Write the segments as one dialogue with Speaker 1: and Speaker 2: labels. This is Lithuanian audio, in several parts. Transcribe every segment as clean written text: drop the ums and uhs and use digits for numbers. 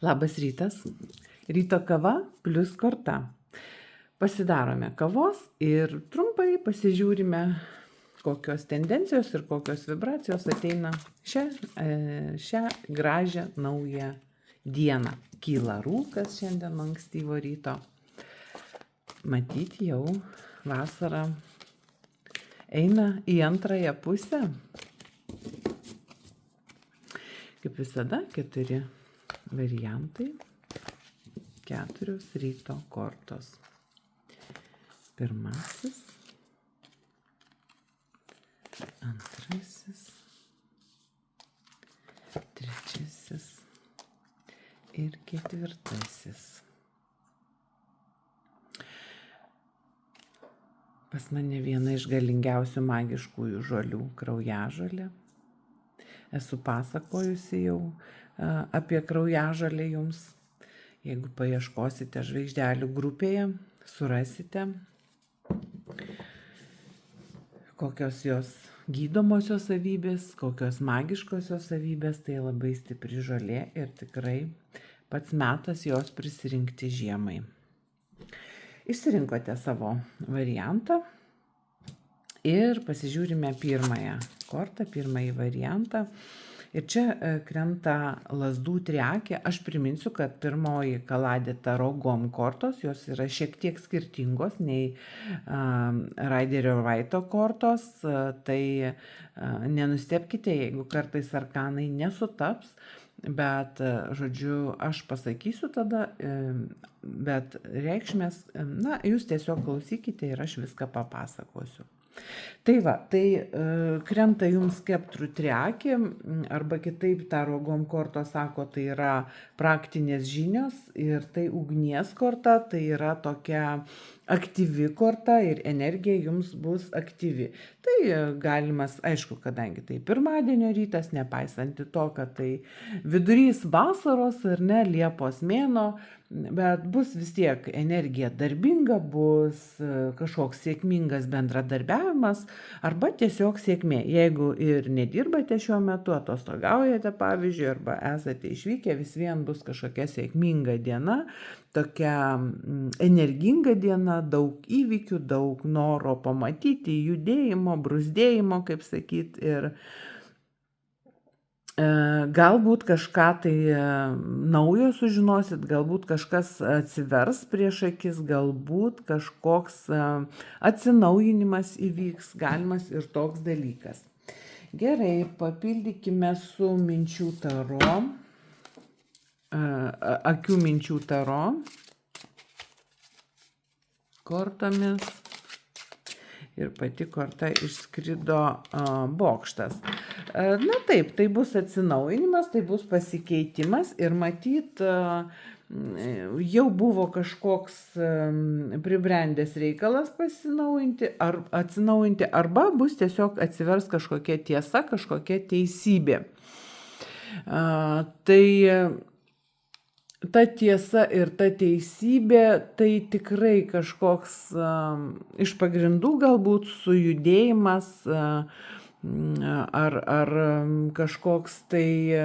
Speaker 1: Labas rytas. Ryto kava plus korta. Pasidarome kavos ir trumpai pasižiūrime, kokios tendencijos ir kokios vibracijos ateina šią gražią naują dieną. Kyla rūkas šiandien ankstyvo ryto. Matyt, jau vasara eina į antrąją pusę. Kaip visada, 4 variantai, 4 ryto kortos. Pirmasis, antrasis, trečiasis ir ketvirtasis. Pas mane viena iš galingiausių magiškųjų žolių - kraujažolė. Esu pasakojusi jau apie kraujažolę jums. Jeigu paieškosite žvaigždelių grupėje, surasite, kokios jos gydomosios savybės, kokios magiškosios savybės. Tai labai stipri žolė ir tikrai pats metas jos prisirinkti žiemai. Išsirinkote savo variantą ir pasižiūrime pirmąją kortą, pirmąjį variantą. Ir čia krenta lazdų triakė. Aš priminsiu, kad pirmoji kaladė taro gom kortos, jos yra šiek tiek skirtingos nei Raiderio Vaito kortos. Tai nenustebkite, jeigu kartais arkanai nesutaps. Bet, žodžiu, aš pasakysiu tada, bet reikšmės, jūs tiesiog klausykite ir aš viską papasakosiu. Tai va, krenta jums skeptrų triakė, arba kitaip taro gom korto sako, tai yra praktinės žinios, ir tai ugnies korta, tai yra tokia aktyvi korta ir energija jums bus aktyvi. Tai galimas, aišku, kadangi tai pirmadienio rytas, nepaisant to, kad tai vidurys vasaros ar ne, Liepos mėnuo, bet bus vis tiek energija darbinga, bus kažkoks sėkmingas bendradarbiavimas arba tiesiog sėkmė. Jeigu ir nedirbate šiuo metu, atostogaujate pavyzdžiui, arba esate išvykę, vis vien bus kažkokia sėkminga diena, tokia energinga diena, daug įvykių, daug noro pamatyti, judėjimo, bruzdėjimo, kaip sakyt, ir galbūt kažką tai naujo sužinosit, galbūt kažkas atsivers prieš akis, galbūt kažkoks atsinaujinimas įvyks, galimas ir toks dalykas. Gerai, papildykime su minčių taro, akių minčių taro kortomis. Ir pati korta išskrido bokštas. Na taip, tai bus atsinaujinimas, tai bus pasikeitimas ir matyt, jau buvo kažkoks pribrendęs reikalas atsinaujinti, arba bus tiesiog atsivers kažkokia tiesa, kažkokia teisybė. Tai ta tiesa ir ta teisybė, tai tikrai kažkoks iš pagrindų galbūt sujudėjimas ar kažkoks tai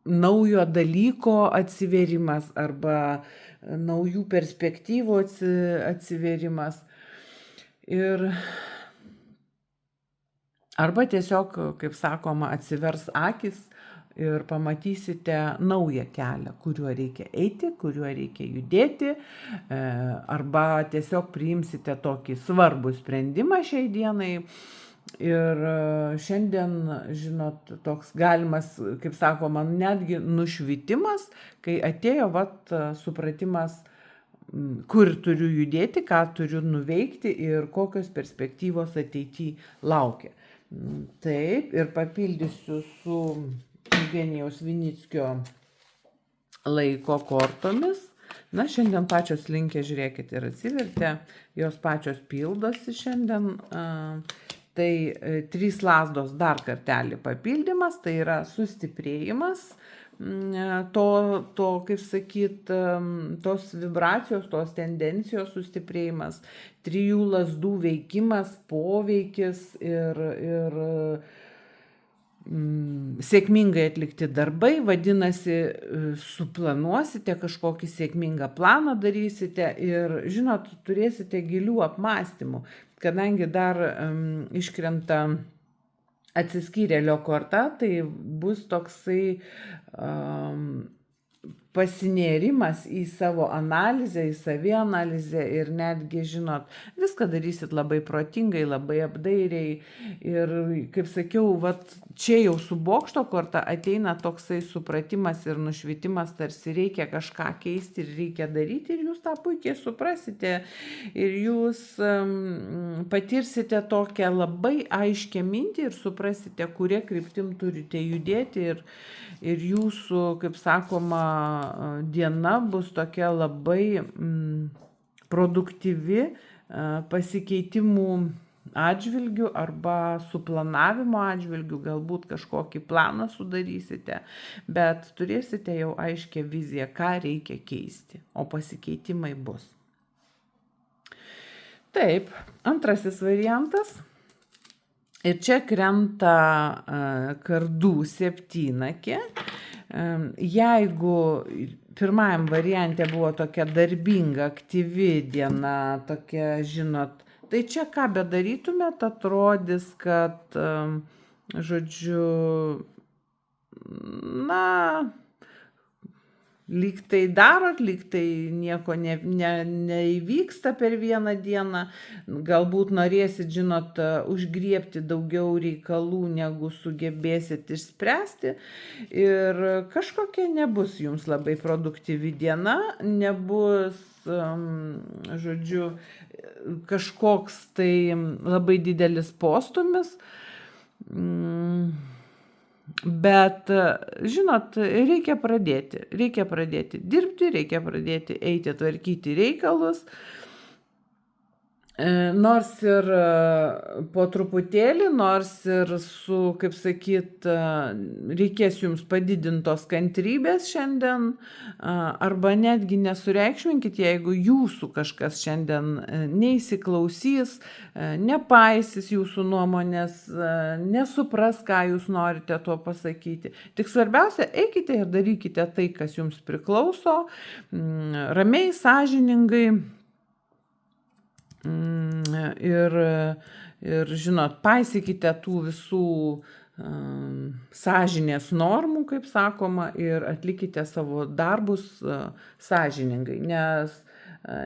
Speaker 1: naujo dalyko atsivėrimas arba naujų perspektyvų atsivėrimas. Ir arba tiesiog, kaip sakoma, atsivers akis ir pamatysite naują kelią, kuriuo reikia eiti, kuriuo reikia judėti, arba tiesiog priimsite tokį svarbų sprendimą šiai dienai. Ir šiandien, žinot, toks galimas, kaip sakoma, netgi nušvitimas, kai atėjo supratimas, kur turiu judėti, ką turiu nuveikti ir kokios perspektyvos ateityje laukia. Taip, ir papildysiu su Eugenijaus Vinickio laiko kortomis. Na, šiandien pačios linkę, žiūrėkit, ir atsivertė, jos pačios pildosi šiandien. Tai 3 lazdos dar kartelį papildymas, tai yra sustiprėjimas kaip sakyt, tos vibracijos, tos tendencijos sustiprėjimas, 3 lazdų veikimas, poveikis ir sėkmingai atlikti darbai, vadinasi, suplanuosite kažkokį sėkmingą planą darysite ir, žinot, turėsite gilių apmąstymų, kadangi dar iškrenta atsiskyrėlio korta, tai bus toksai pasinėrimas į savo analizę, į savianalizę ir netgi, žinot, viską darysit labai protingai, labai apdairiai ir, kaip sakiau, vat čia jau su bokšto korta ateina toksai supratimas ir nušvitimas, tarsi reikia kažką keisti ir reikia daryti ir jūs tą puikiai suprasite ir jūs patirsite tokią labai aiškią mintį ir suprasite, kurie kryptim turite judėti ir jūsų, kaip sakoma, diena bus tokia labai produktyvi pasikeitimų atžvilgių arba suplanavimo atžvilgių, galbūt kažkokį planą sudarysite, bet turėsite jau aiškę viziją, ką reikia keisti, o pasikeitimai bus. Taip, antrasis variantas. Ir čia krenta kardų septynakė. Jeigu pirmajam variante buvo tokia darbinga, aktyvi diena, tokia, žinot, tai čia ką bedarytumėt, atrodys, kad, žodžiu, na, lyg tai darot, lyg tai nieko neįvyksta per vieną dieną, galbūt norėsit, žinot, užgriebti daugiau reikalų, negu sugebėsit išspręsti ir kažkokia nebus jums labai produktyvi diena, nebus, žodžiu, kažkoks tai labai didelis postūmis. Bet, žinot, reikia pradėti dirbti, reikia pradėti eiti tvarkyti reikalus, nors ir po truputėlį, nors ir su, kaip sakyt, reikės jums padidintos kantrybės šiandien, arba netgi nesureikšminkit, jeigu jūsų kažkas šiandien neįsiklausys, nepaisys jūsų nuomonės, nesupras, ką jūs norite tuo pasakyti. Tik svarbiausia, eikite ir darykite tai, kas jums priklauso, ramiai, sąžiningai. Ir žinot, paisykite tų visų sąžinės normų, kaip sakoma, ir atlikite savo darbus sąžiningai, nes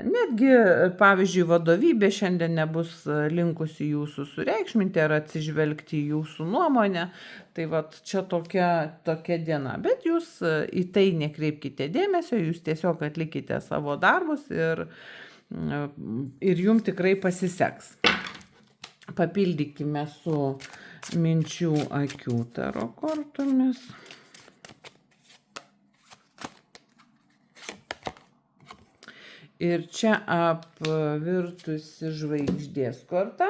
Speaker 1: netgi, pavyzdžiui, vadovybė šiandien nebus linkusi jūsų sureikšminti ar atsižvelgti į jūsų nuomonę, tai vat čia tokia diena, bet jūs į tai nekreipkite dėmesio, jūs tiesiog atlikite savo darbus ir jums tikrai pasiseks. Papildykime su minčių akių taro kortomis. Ir čia apvirtusi žvaigždės korta.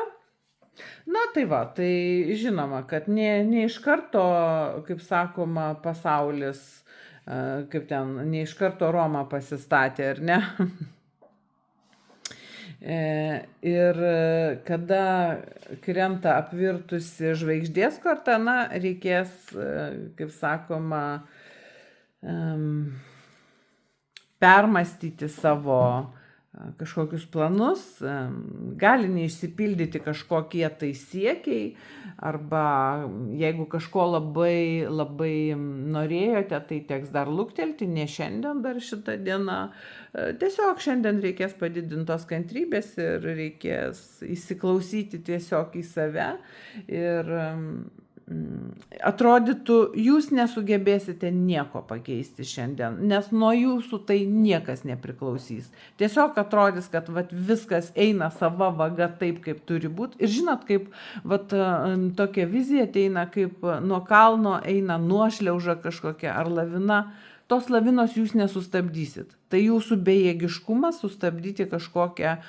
Speaker 1: Na tai va, tai žinoma, kad ne iš karto, kaip sakoma, pasaulis, kaip ten, ne iš karto Roma pasistatė, ar ne? Ir kada krenta apvirtusi žvaigždės korta, na, reikės, kaip sakoma, permastyti savo kažkokius planus, gali neišsipildyti kažkokie tai siekiai, arba jeigu kažko labai, labai norėjote, tai teks dar luktelti, ne šiandien dar šitą dieną. Tiesiog šiandien reikės padidintos kantrybės ir reikės įsiklausyti tiesiog į save ir atrodytų, jūs nesugebėsite nieko pakeisti šiandien, nes nuo jūsų tai niekas nepriklausys. Tiesiog atrodys, kad vat, viskas eina sava vaga taip, kaip turi būti. Ir žinot, kaip vat, tokia vizija ateina, kaip nuo kalno eina nuošliauža kažkokia ar lavina. Tos lavinos jūs nesustabdysit. Tai jūsų bejėgiškumas sustabdyti kažkokią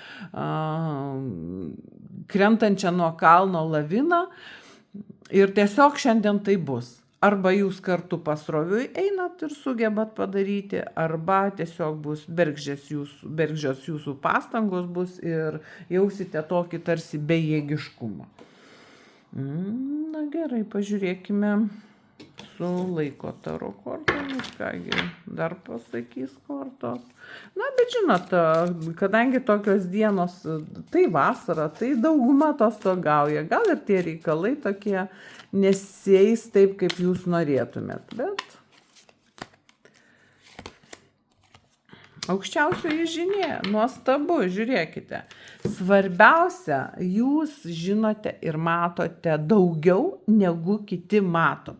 Speaker 1: krentančią nuo kalno laviną. Ir tiesiog šiandien tai bus. Arba jūs kartu pasroviui einat ir sugebat padaryti, arba tiesiog bus bergždžios jūsų pastangos bus ir jausite tokį tarsi bejėgiškumą. Na gerai, pažiūrėkime su laiko taro kortomis, kągi dar pasakys kortos. Na, bet žinot, kadangi tokios dienos, tai vasara, tai dauguma atostogauja, gal ir tie reikalai tokie nesieis taip, kaip jūs norėtumėt, bet aukščiausioji žinia, nuostabu, žiūrėkite. Svarbiausia, jūs žinote ir matote daugiau, negu kiti mato.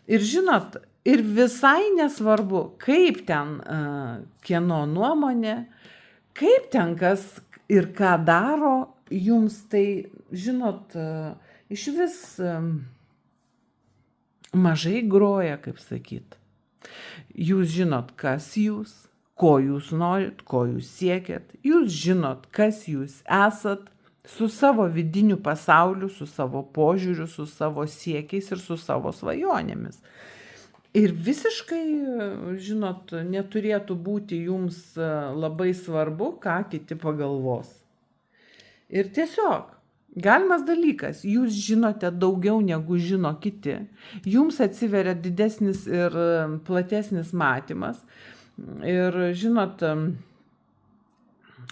Speaker 1: Ir žinot, ir visai nesvarbu, kaip ten kieno nuomonė, kaip ten kas ir ką daro, jums tai, žinot, iš vis mažai groja, kaip sakyt. Jūs žinot, kas jūs, ko jūs norit, ko jūs siekiat, jūs žinot, kas jūs esat, su savo vidiniu pasauliu, su savo požiūriu, su savo siekiais ir su savo svajonėmis. Ir visiškai, žinot, neturėtų būti jums labai svarbu, ką kiti pagalvos. Ir tiesiog, galimas dalykas, jūs žinote daugiau negu žino kiti, jums atsiveria didesnis ir platesnis matymas. Ir žinot,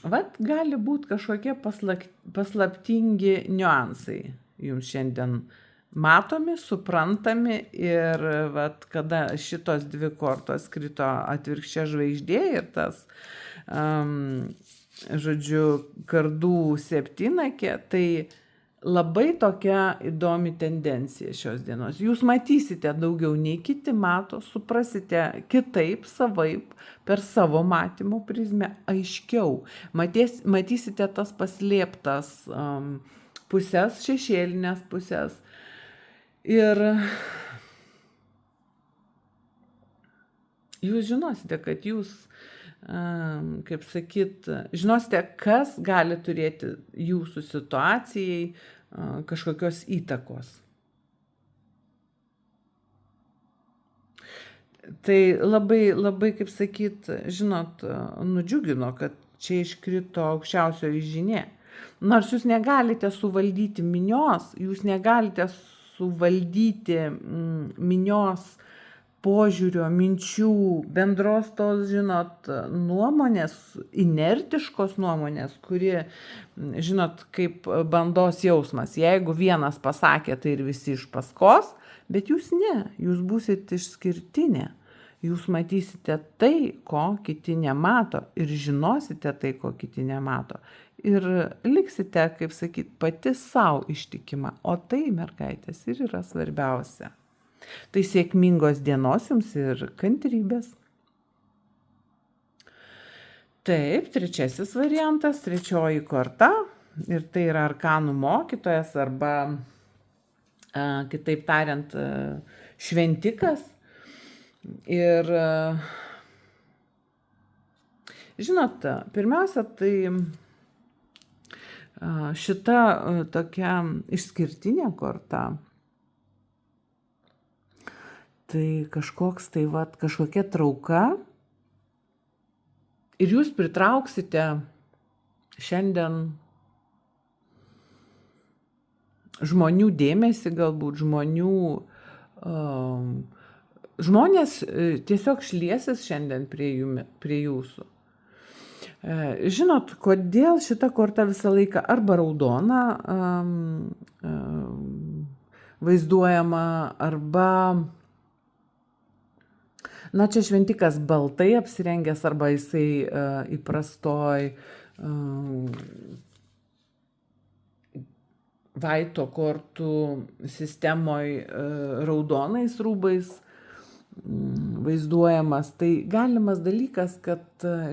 Speaker 1: vat gali būti kažkokie paslaptingi niuansai jums šiandien matomi, suprantami ir vat kada šitos dvi kortos krito atvirkščia žvaigždė ir tas, žodžiu, kardų septynakė, tai labai tokia įdomi tendencija šios dienos. Jūs matysite daugiau nei kiti mato, suprasite kitaip, savaip, per savo matymo prizmę, aiškiau. Matysite tas paslėptas pusės, šešėlinės pusės. Ir jūs žinosite, kad jūs, kaip sakyt, žinosite, kas gali turėti jūsų situacijai kažkokios įtakos. Tai labai, kaip sakyt, žinot, nudžiugino, kad čia iškrito aukščiausioji žinia. Nors jūs negalite suvaldyti minios, jūs negalite suvaldyti minios požiūrio, minčių, bendros tos, žinot, nuomonės, inertiškos nuomonės, kuri, žinot, kaip bandos jausmas. Jeigu vienas pasakė, tai ir visi iš paskos, bet jūs ne, jūs būsit išskirtinė. Jūs matysite tai, ko kiti nemato ir žinosite tai, ko kiti nemato. Ir liksite, kaip sakyt, pati savo ištikima. O tai, mergaitės, ir yra svarbiausia. Tai sėkmingos dienos jums ir kantrybės. Taip, trečiasis variantas, trečioji korta. Ir tai yra arkanų mokytojas arba, kitaip tariant, šventikas. Ir, žinot, pirmiausia, tai šita tokia išskirtinė korta, tai kažkoks tai vat, kažkokia trauka ir jūs pritrauksite šiandien žmonių dėmesį, galbūt žmonės tiesiog šliesis šiandien prie jūsų. Žinot, kodėl šita korta visą laiką arba raudona vaizduojama, arba, na čia šventikas baltai apsirengęs, arba jisai įprastoj vaito kortų sistemoj raudonais rūbais vaizduojamas. Tai galimas dalykas, kad,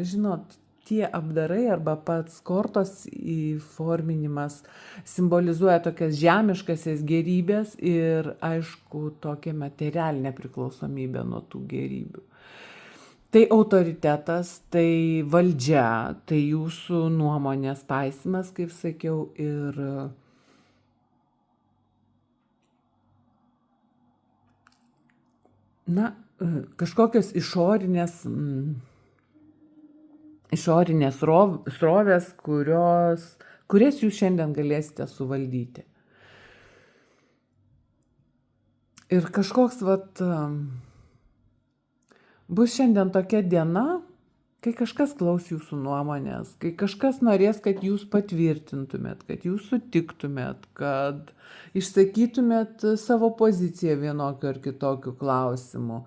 Speaker 1: žinot, tie apdarai arba pats kortos įforminimas simbolizuoja tokias žemiškasias gerybės ir, aišku, tokią materialinę priklausomybę nuo tų gerybių. Tai autoritetas, tai valdžia, tai jūsų nuomonės paisymas, kaip sakiau, ir na, kažkokios išorinės srovės, kurias jūs šiandien galėsite suvaldyti. Ir kažkoks, bus šiandien tokia diena, kai kažkas klaus jūsų nuomonės, kai kažkas norės, kad jūs patvirtintumėt, kad jūs sutiktumėt, kad išsakytumėt savo poziciją vienokiu ar kitokiu klausimu.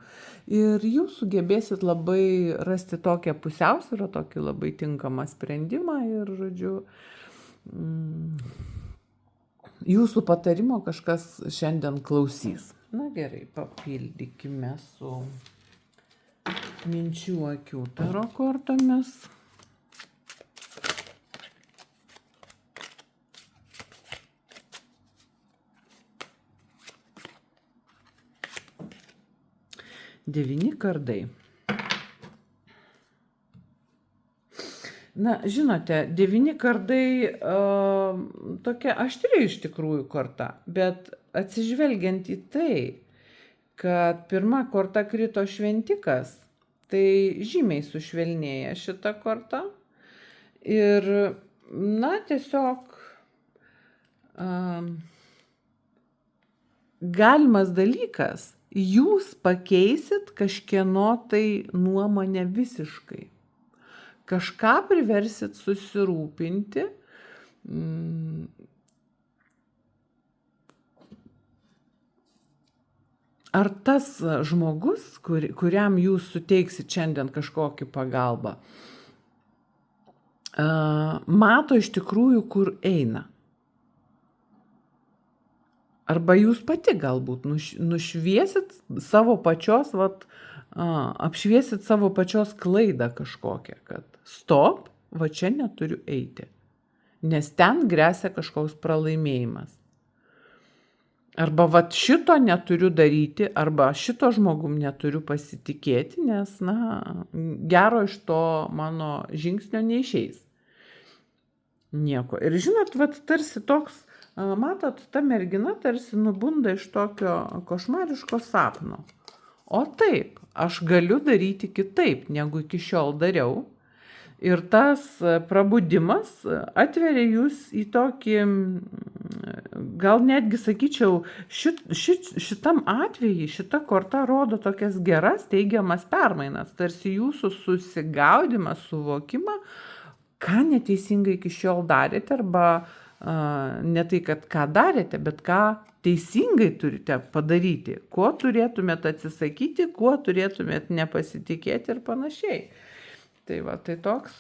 Speaker 1: Ir jūs sugebėsit labai rasti tokią pusiausvyrą, tokį labai tinkamą sprendimą ir, žodžiu, jūsų patarimo kažkas šiandien klausys. Na gerai, papildykime su minčių akių taro kortomis. Devyni kardai. Na, žinote, devyni kardai tokia aštri iš tikrųjų korta, bet atsižvelgiant į tai, kad pirma korta krito šventikas, tai žymiai sušvelnėja šita korta. Ir, na, tiesiog galimas dalykas, jūs pakeisit kažkieno tai nuomonę visiškai. Kažką priversit susirūpinti, ar tas žmogus, kuriam jūs suteiksit šiandien kažkokį pagalbą, mato iš tikrųjų, kur eina. Arba jūs pati galbūt nušviesit savo pačios, apšviesit savo pačios klaidą kažkokią, kad stop, va čia neturiu eiti, nes ten gresia kažkoks pralaimėjimas. Arba va šito neturiu daryti, arba šito žmogum neturiu pasitikėti, nes, gero iš to mano žingsnio neišeis. Nieko. Ir žinot, tarsi toks, matot, ta mergina tarsi nubunda iš tokio košmariško sapno. O taip, aš galiu daryti kitaip, negu iki šiol dariau. Ir tas prabudimas atveria jūs į tokį, gal netgi sakyčiau, šitam atvejį, šita korta rodo tokias geras, teigiamas permainas, tarsi jūsų susigaudimas, suvokimą, ką neteisingai iki šiol darėte, arba ne tai, kad ką darėte, bet ką teisingai turite padaryti, kuo turėtumėt atsisakyti, kuo turėtumėt nepasitikėti ir panašiai. Tai tai toks,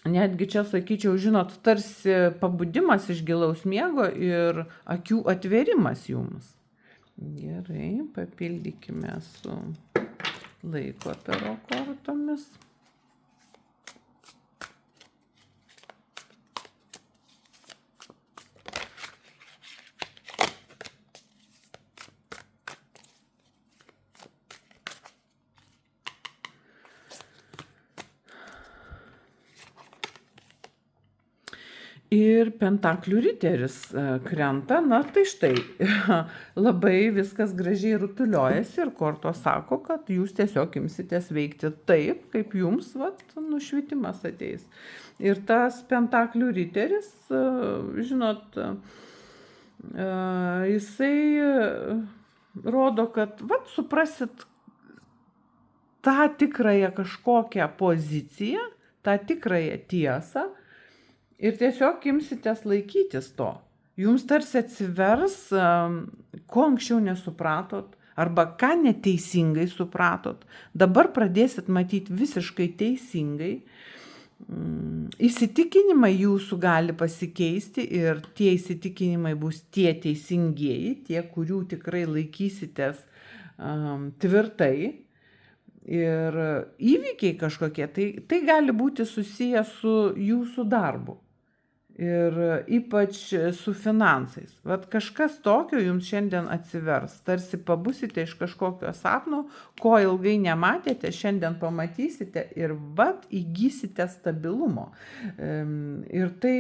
Speaker 1: netgi čia sakyčiau, žinot, tarsi pabudimas iš gilaus miego ir akių atvėrimas jums. Gerai, papildykime su laiko taro kortomis. Ir pentaklių riteris krenta, na tai štai, labai viskas gražiai rutuliojasi ir kortos sako, kad jūs tiesiog imsitės veikti taip, kaip jums nušvitimas ateis. Ir tas pentaklių riteris, žinot, jisai rodo, kad suprasit tą tikrąją kažkokią poziciją, tą tikrąją tiesą, ir tiesiog imsitės laikytis to. Jums tarsi atsivers, ko anksčiau nesupratot, arba ką neteisingai supratot. Dabar pradėsit matyti visiškai teisingai. Įsitikinimai jūsų gali pasikeisti ir tie įsitikinimai bus tie teisingieji, tie, kurių tikrai laikysitės tvirtai. Ir įvykiai kažkokie, tai gali būti susiję su jūsų darbu. Ir ypač su finansais. Kažkas tokio jums šiandien atsivers. Tarsi pabusite iš kažkokio sapno, ko ilgai nematėte, šiandien pamatysite ir įgysite stabilumo. Ir tai,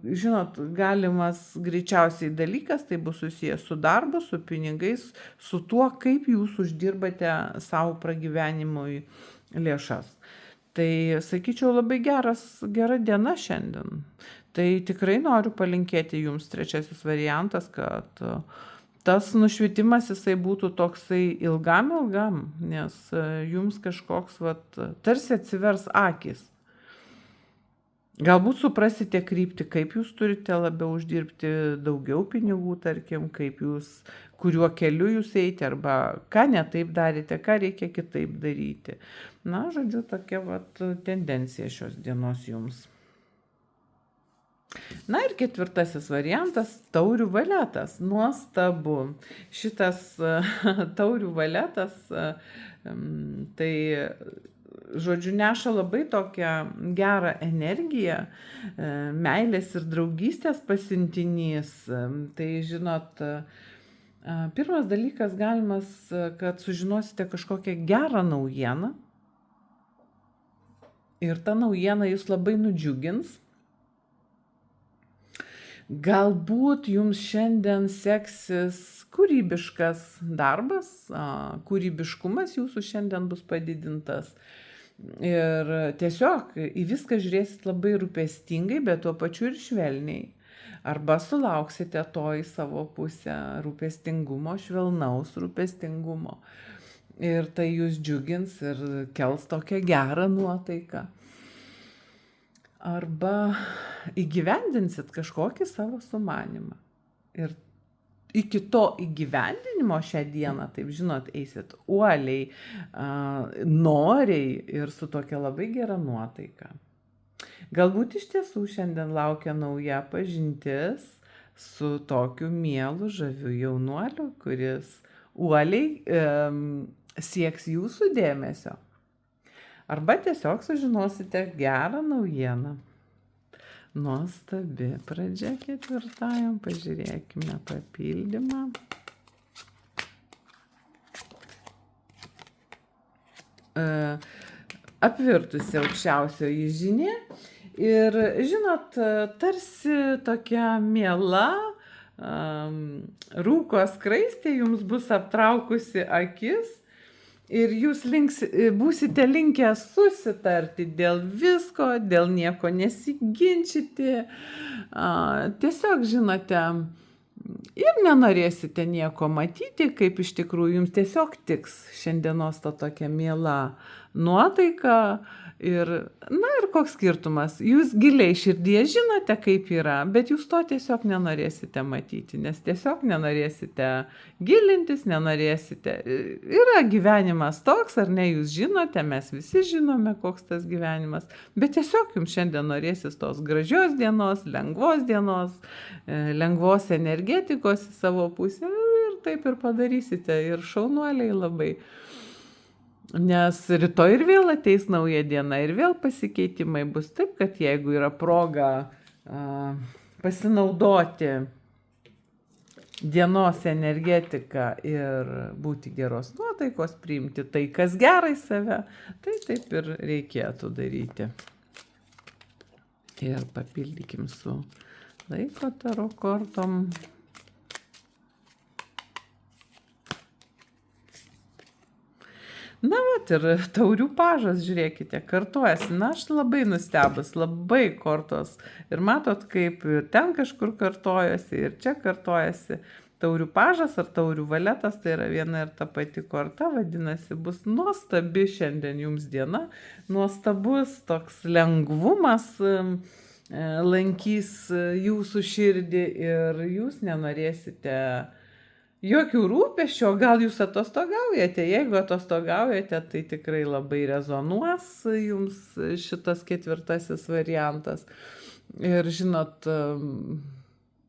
Speaker 1: žinot, galimas greičiausiai dalykas, tai bus susijęs su darbu, su pinigais, su tuo, kaip jūs uždirbate savo pragyvenimui lėšas. Tai, sakyčiau, labai gera diena šiandien. Tai tikrai noriu palinkėti jums trečiasis variantas, kad tas nušvitimas jisai būtų toksai ilgam, nes jums kažkoks, tarsi atsivers akys. Galbūt suprasite kryptį, kaip jūs turite labiau uždirbti daugiau pinigų, tarkim, kuriuo keliu jūs eiti, arba ką ne taip darėte, ką reikia kitaip daryti. Na, žodžiu, tokia tendencija šios dienos jums. Na ir ketvirtasis variantas – taurių valetas. Nuostabu. Šitas taurių valetas, tai žodžiu, neša labai tokią gerą energiją, meilės ir draugystės pasiuntinys. Tai žinot, pirmas dalykas galimas, kad sužinosite kažkokią gerą naujieną ir ta naujiena jūs labai nudžiugins. Galbūt jums šiandien seksis kūrybiškas darbas, kūrybiškumas jūsų šiandien bus padidintas. Ir tiesiog į viską žiūrėsit labai rūpestingai, bet tuo pačiu ir švelniai. Arba sulauksite to į savo pusę rūpestingumo, švelnaus rūpestingumo. Ir tai jūs džiugins ir kels tokią gerą nuotaiką. Arba įgyvendinsit kažkokį savo sumanimą. Ir iki to įgyvendinimo šią dieną, taip žinot, eisit uoliai, noriai ir su tokia labai gera nuotaika. Galbūt iš tiesų šiandien laukia nauja pažintis su tokiu mielu, žaviu jaunuoliu, kuris uoliai sieks jūsų dėmesio. Arba tiesiog sužinosite gerą naujieną. Nuostabi pradžia ketvirtajam, pažiūrėkime papildymą. Apvirtusi aukščiausioji žinė ir, žinot, tarsi tokia miela rūko skraistė jums bus aptraukusi akis. Ir jūs būsite linkę susitarti dėl visko, dėl nieko nesiginčyti. Tiesiog, žinote, ir nenorėsite nieko matyti, kaip iš tikrųjų jums tiesiog tiks šiandienos ta tokia miela nuotaika. Ir koks skirtumas? Jūs giliai širdyje žinote, kaip yra, bet jūs to tiesiog nenorėsite matyti, nes tiesiog nenorėsite gilintis, nenorėsite. Yra gyvenimas toks, ar ne, jūs žinote, mes visi žinome, koks tas gyvenimas, bet tiesiog jums šiandien norėsis tos gražios dienos, lengvos energetikos į savo pusę ir taip ir padarysite ir šaunuoliai labai. Nes rytoj ir vėl ateis nauja diena ir vėl pasikeitimai bus taip, kad jeigu yra proga pasinaudoti dienos energetiką ir būti geros nuotaikos, priimti tai, kas gerai save, tai taip ir reikėtų daryti. Ir papildykim su laiko taro kortom. Na, ir taurių pažas, žiūrėkite, kartuojasi. Na, aš labai nustebus, labai kortos. Ir matot, kaip ten kažkur kartojasi ir čia kartojasi. Taurių pažas ar taurių valetas, tai yra viena ir ta pati korta, vadinasi, bus nuostabi šiandien jums diena. Nuostabus toks lengvumas lankys jūsų širdį ir jūs nenorėsite jokių rūpesčių, gal jūs atostogaujate. Jeigu atostogaujate, tai tikrai labai rezonuos jums šitas ketvirtasis variantas. Ir žinot,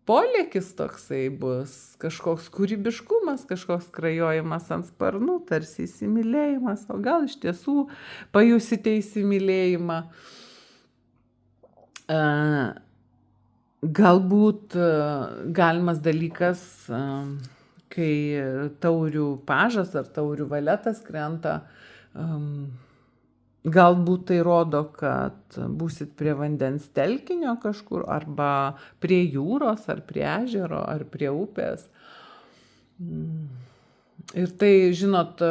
Speaker 1: polėkis toksai bus, kažkoks kūrybiškumas, kažkoks skrajojimas ant sparnų, tarsi įsimylėjimas, o gal iš tiesų pajusite įsimylėjimą. Galbūt galimas dalykas, kai taurių pažas ar taurių valetas krenta, galbūt tai rodo, kad būsit prie vandens telkinio kažkur, arba prie jūros, ar prie ežero, ar prie upės. Ir tai, žinot,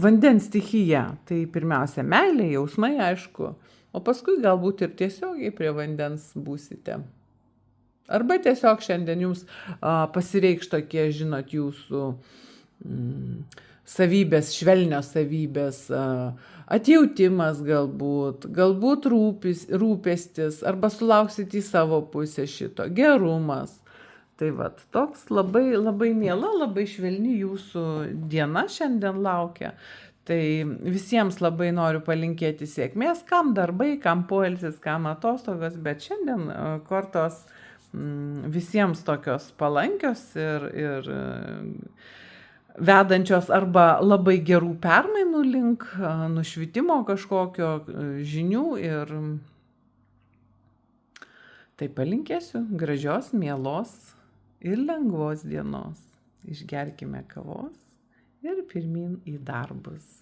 Speaker 1: vandens stichija, tai pirmiausia meilė, jausmai, aišku, o paskui galbūt ir tiesiogiai prie vandens būsite. Arba tiesiog šiandien jums pasireikš tokie, žinot, jūsų savybės, švelnios savybės, atjautimas galbūt rūpestis, arba sulauksit į savo pusę šito, gerumas. Tai vat, toks labai, labai miela, labai švelni jūsų diena šiandien laukia. Tai visiems labai noriu palinkėti sėkmės, kam darbai, kam poilsis, kam atostogos, bet šiandien kortos visiems tokios palankios ir vedančios arba labai gerų permainų link, nušvitimo kažkokio, žinių ir tai palinkėsiu gražios, mielos ir lengvos dienos. Išgerkime kavos ir pirmyn į darbus.